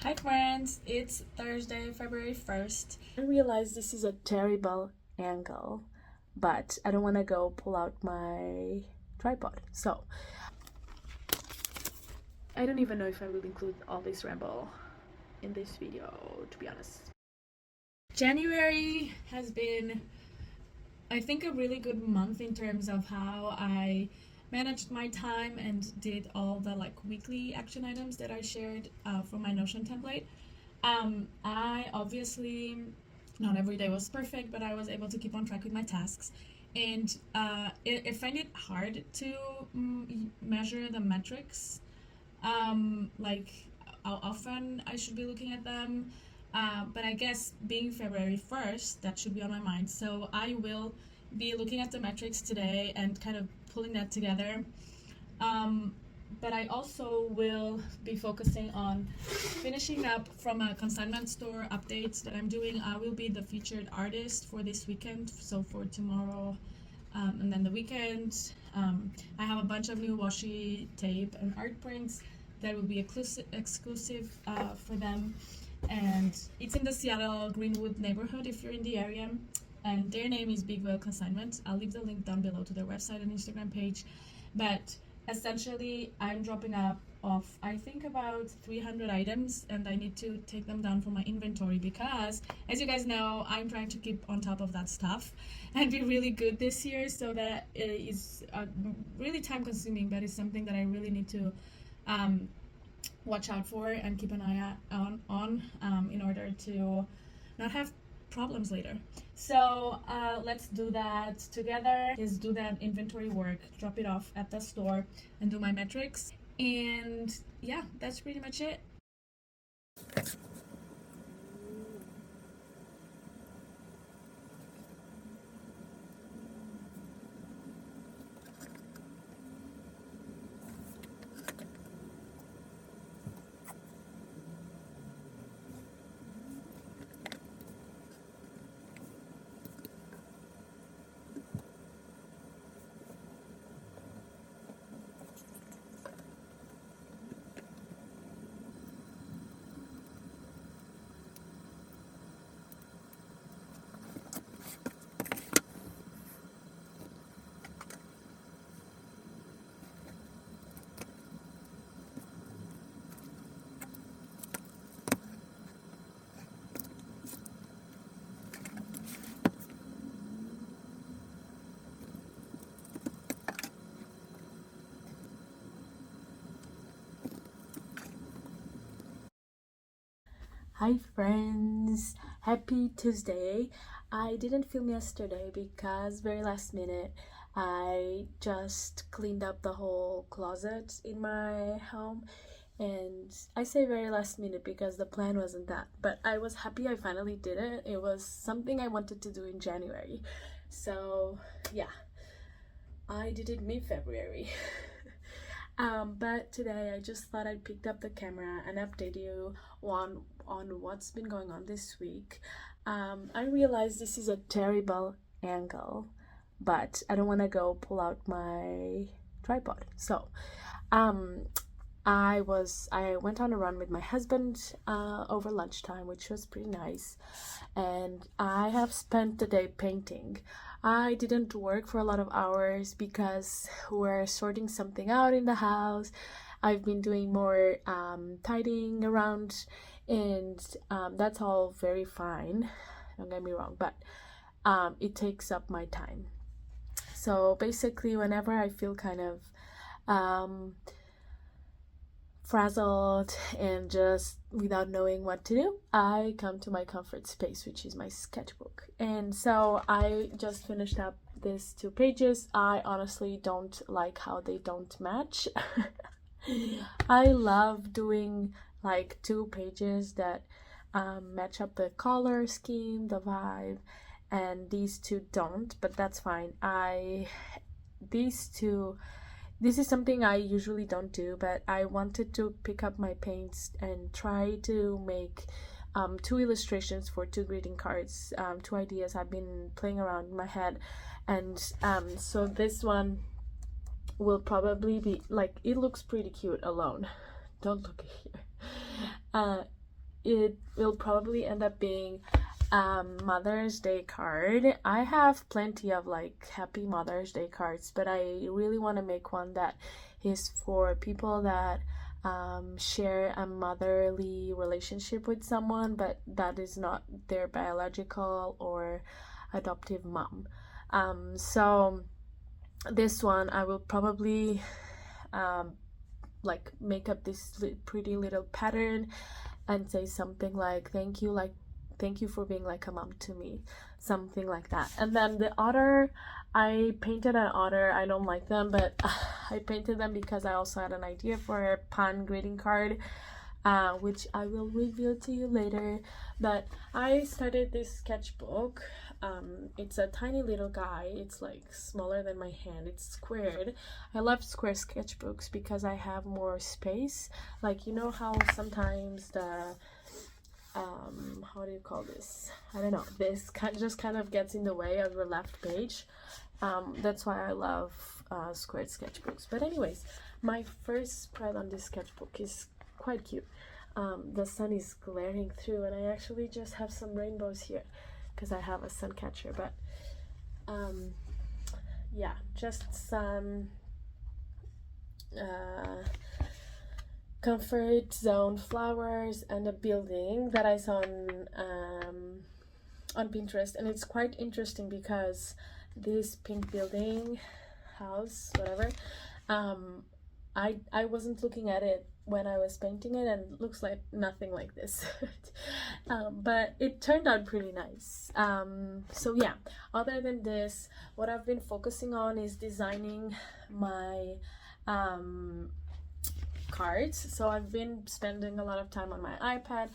Hi friends, it's Thursday, February 1st. I realize this is a terrible angle, but I don't want to go pull out my tripod. So, I don't even know if I will include all this ramble in this video, to be honest. January has been, I think, a really good month in terms of how I managed my time and did all the weekly action items that I shared from my Notion template. I obviously, not every day was perfect, but I was able to keep on track with my tasks. And I find it hard to measure the metrics, like how often I should be looking at them. But I guess being February 1st, that should be on my mind. So I will be looking at the metrics today and kind of pulling that together. But I also will be focusing on finishing up from a consignment store updates that I'm doing. I will be the featured artist for this weekend, so for tomorrow and then the weekend. I have a bunch of new washi tape and art prints that will be exclusive for them. And it's in the Seattle Greenwood neighborhood if you're in the area. And their name is Big Whale Consignment. I'll leave the link down below to their website and Instagram page. But essentially, I'm dropping off, I think, about 300 items, and I need to take them down from my inventory because, as you guys know, I'm trying to keep on top of that stuff and be really good this year. So that is really time consuming, but it's something that I really need to watch out for and keep an eye on in order to not have problems later. So let's do that together. Is do that inventory work, drop it off at the store, and do my metrics. And yeah, that's pretty much it. Hi friends, happy Tuesday. I didn't film yesterday because very last minute I just cleaned up the whole closet in my home, and I say very last minute because the plan wasn't that, but I was happy I finally did it. It was something I wanted to do in January, so yeah, I did it mid-February. But today I just thought I'd pick up the camera and update you on what's been going on this week. I realize this is a terrible angle, but I don't want to go pull out my tripod. So I went on a run with my husband over lunchtime, which was pretty nice, and I have spent the day painting. I didn't work for a lot of hours because we're sorting something out in the house. I've been doing more tidying around, and that's all very fine, don't get me wrong, but it takes up my time. So basically, whenever I feel kind of frazzled and just without knowing what to do, I come to my comfort space, which is my sketchbook. And so I just finished up these 2 pages. I honestly don't like how they don't match. I love doing 2 pages that match up the color scheme, the vibe, and these 2 don't, but that's fine. This is something I usually don't do, but I wanted to pick up my paints and try to make 2 illustrations for 2 greeting cards, 2 ideas I've been playing around in my head. And so this one will probably be it looks pretty cute alone. Don't look here. it will probably end up being Mother's Day card. I have plenty of like happy Mother's Day cards, but I really want to make one that is for people that share a motherly relationship with someone, but that is not their biological or adoptive mom. So this one I will probably like make up this pretty little pattern and say something like thank you for being like a mom to me, something like that. And then the otter, I painted an otter. I don't like them, but I painted them because I also had an idea for a pun greeting card, which I will reveal to you later. But I started this sketchbook. It's a tiny little guy. It's like smaller than my hand. It's squared. I love square sketchbooks because I have more space. Like, you know how sometimes the how do you call this? I don't know. This just kind of gets in the way of your left page. That's why I love squared sketchbooks. But anyways, my first spread on this sketchbook is quite cute. The sun is glaring through, and I actually just have some rainbows here because I have a sun catcher. But yeah, just some comfort zone flowers and a building that I saw on Pinterest. And it's quite interesting because this pink building, house, whatever, I wasn't looking at it when I was painting it, and it looks like nothing like this. But it turned out pretty nice. So yeah, other than this, what I've been focusing on is designing my cards. So I've been spending a lot of time on my iPad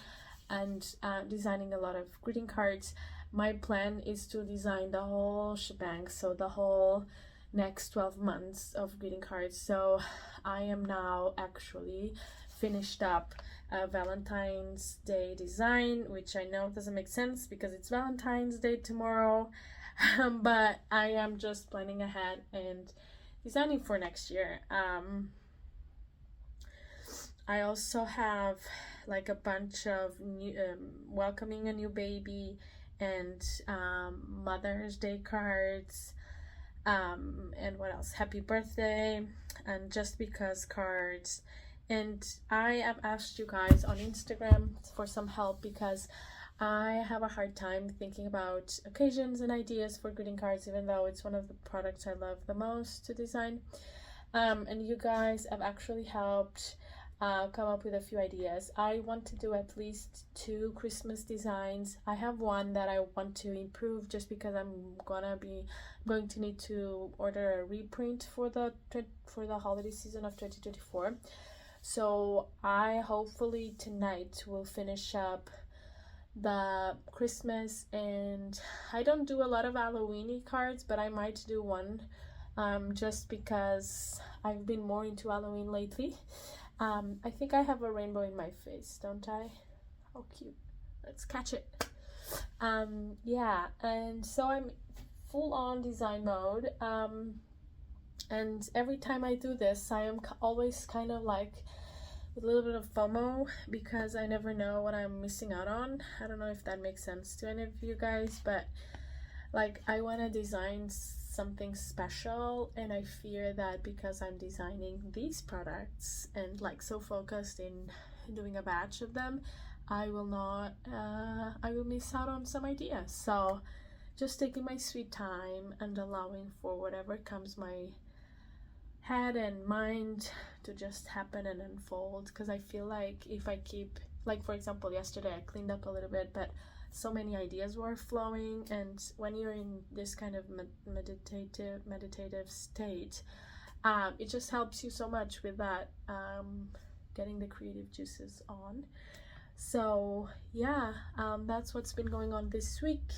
and designing a lot of greeting cards. My plan is to design the whole shebang, so the whole next 12 months of greeting cards. So I am now actually finished up a Valentine's Day design, which I know doesn't make sense because it's Valentine's Day tomorrow. But I am just planning ahead and designing for next year. I also have like a bunch of new, welcoming a new baby and Mother's Day cards, and what else? Happy birthday and just because cards. And I have asked you guys on Instagram for some help because I have a hard time thinking about occasions and ideas for greeting cards, even though it's one of the products I love the most to design. And you guys have actually helped come up with a few ideas. I want to do at least 2 Christmas designs. I have one that I want to improve just because I'm going to need to order a reprint for the holiday season of 2024. So I hopefully tonight will finish up the Christmas, and I don't do a lot of Halloween-y cards, but I might do one just because I've been more into Halloween lately. I think I have a rainbow in my face, don't I? How cute. Let's catch it. Yeah, and so I'm full on design mode. And every time I do this, I am always kind of like with a little bit of FOMO because I never know what I'm missing out on. I don't know if that makes sense to any of you guys, but like I want to design something special, and I fear that because I'm designing these products and like so focused in doing a batch of them, I will miss out on some ideas. So just taking my sweet time and allowing for whatever comes my head and mind to just happen and unfold, because I feel like if I keep, like for example yesterday I cleaned up a little bit, but so many ideas were flowing, and when you're in this kind of meditative state, it just helps you so much with that, getting the creative juices on. So yeah, that's what's been going on this week.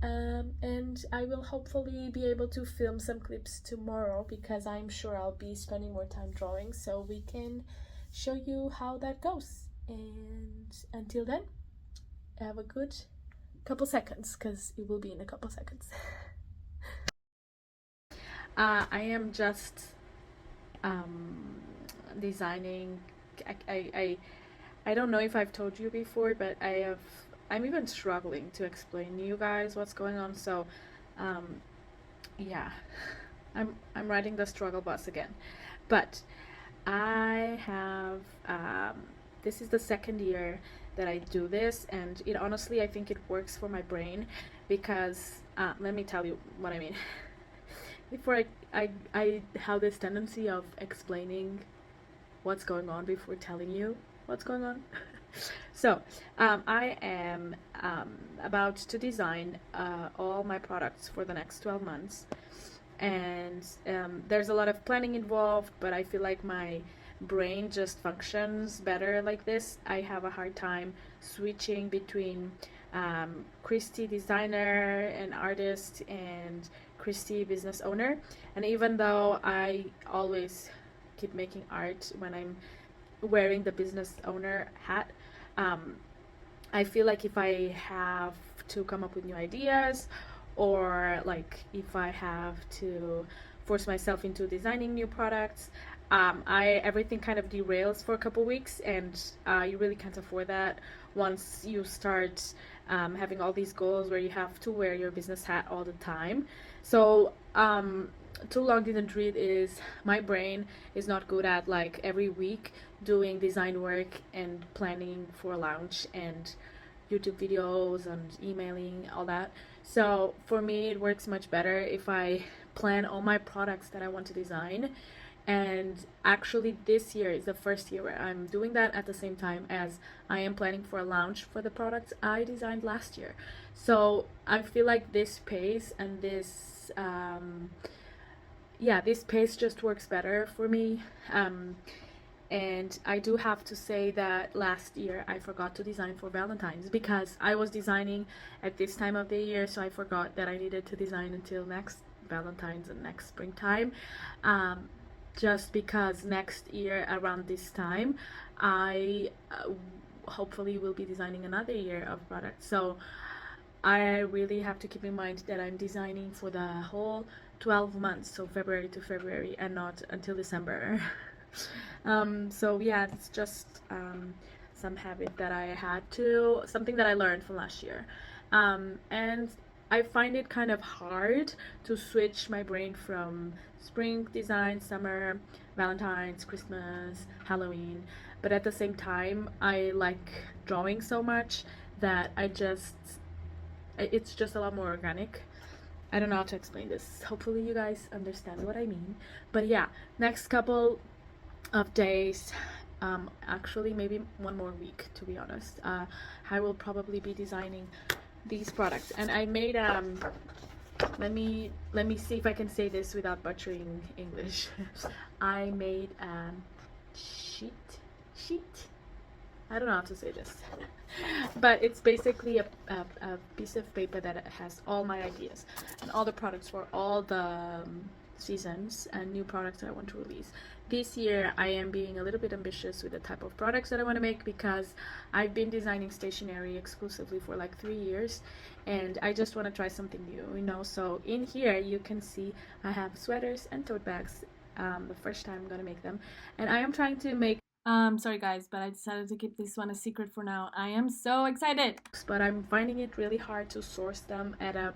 And I will hopefully be able to film some clips tomorrow because I'm sure I'll be spending more time drawing, so we can show you how that goes. And until then, have a good couple seconds because it will be in a couple seconds. I am just designing. I don't know if I've told you before, but I'm even struggling to explain to you guys what's going on. So, um, yeah, I'm riding the struggle bus again. But I have this is the second year that I do this, and it honestly I think it works for my brain because let me tell you what I mean. Before I have this tendency of explaining what's going on before telling you what's going on. So, I am about to design all my products for the next 12 months. And there's a lot of planning involved, but I feel like my brain just functions better like this. I have a hard time switching between Christy designer and artist and Christy business owner. And even though I always keep making art when I'm wearing the business owner hat, um, I feel like if I have to come up with new ideas, or like if I have to force myself into designing new products, I everything kind of derails for a couple weeks, and you really can't afford that once you start having all these goals where you have to wear your business hat all the time. So too long didn't read is my brain is not good at like every week doing design work and planning for a launch and YouTube videos and emailing, all that. So for me, it works much better if I plan all my products that I want to design. And actually, this year is the first year where I'm doing that at the same time as I am planning for a launch for the products I designed last year. So I feel like this pace and this pace just works better for me. And I do have to say that last year I forgot to design for Valentine's because I was designing at this time of the year, so I forgot that I needed to design until next Valentine's and next springtime. Um, just because next year around this time, I hopefully will be designing another year of products. So I really have to keep in mind that I'm designing for the whole 12 months, so February to February, and not until December. So yeah, it's just some habit that I had to, something that I learned from last year. And I find it kind of hard to switch my brain from spring design, summer, Valentine's, Christmas, Halloween. But at the same time, I like drawing so much that it's just a lot more organic. I don't know how to explain this. Hopefully, you guys understand what I mean. But yeah, next couple of days, actually maybe one more week to be honest, I will probably be designing these products. And I made let me see if I can say this without butchering English. I made sheet, I don't know how to say this, but it's basically a piece of paper that has all my ideas and all the products for all the seasons and new products that I want to release. This year, I am being a little bit ambitious with the type of products that I want to make because I've been designing stationery exclusively for like 3 years, and I just want to try something new. So in here, you can see I have sweaters and tote bags. The first time I'm gonna make them, and I am trying to make. Sorry guys, but I decided to keep this one a secret for now. I am so excited, but I'm finding it really hard to source them at a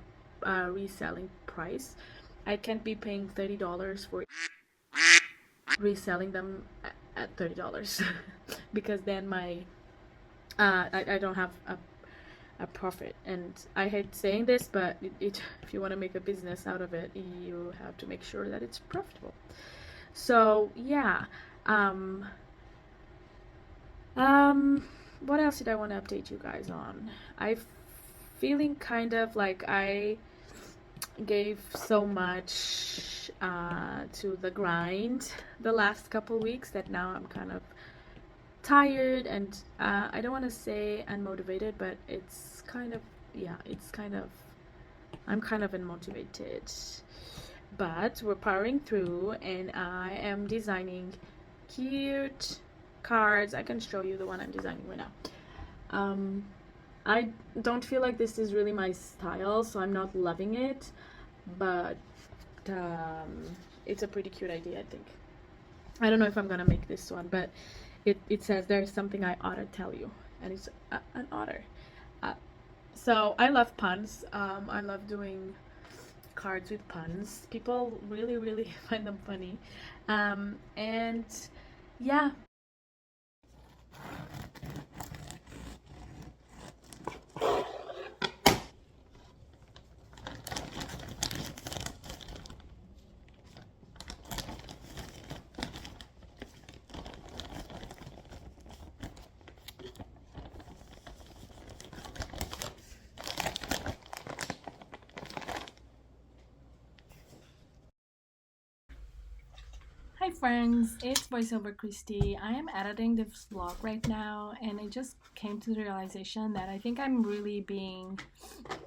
reselling price. I can't be paying $30 for reselling them at $30 because then I don't have a profit. And I hate saying this, but if you want to make a business out of it, you have to make sure that it's profitable. So yeah, what else did I want to update you guys on? I'm feeling kind of like I gave so much to the grind the last couple weeks that now I'm kind of tired, and I don't want to say unmotivated, but it's kind of, yeah, I'm kind of unmotivated. But we're powering through, and I am designing cute cards. I can show you the one I'm designing right now. I don't feel like this is really my style, so I'm not loving it, but it's a pretty cute idea, I think. I don't know if I'm gonna make this one, but it says there's something I ought to tell you, and it's an otter. So I love puns. I love doing cards with puns. People really, really find them funny. And yeah. Hi friends, it's voiceover Christy. I am editing this vlog right now and I just came to the realization that I think I'm really being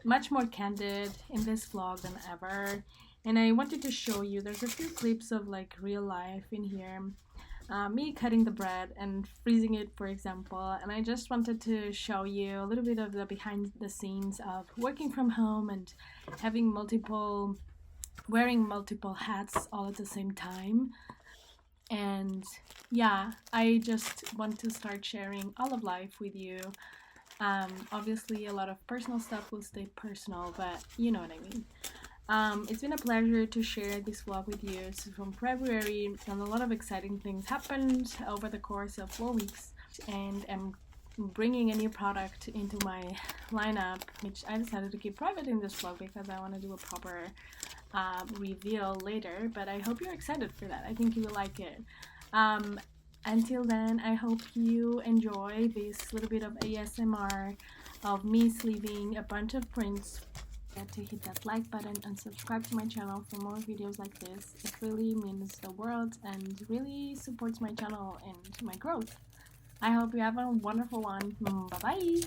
much more candid in this vlog than ever. And I wanted to show you, there's a few clips of like real life in here. Me cutting the bread and freezing it, for example, and I just wanted to show you a little bit of the behind the scenes of working from home and having wearing multiple hats all at the same time. And yeah, I just want to start sharing all of life with you. Obviously a lot of personal stuff will stay personal, but you know what I mean. It's been a pleasure to share this vlog with you. It's from February, and a lot of exciting things happened over the course of 4 weeks, and I'm bringing a new product into my lineup, which I decided to keep private in this vlog because I want to do a proper reveal later, but I hope you're excited for that. I think you will like it. Until then, I hope you enjoy this little bit of ASMR of me sleeving a bunch of prints. To hit that like button and subscribe to my channel for more videos like this. It really means the world and really supports my channel and my growth. I hope you have a wonderful one. Bye bye!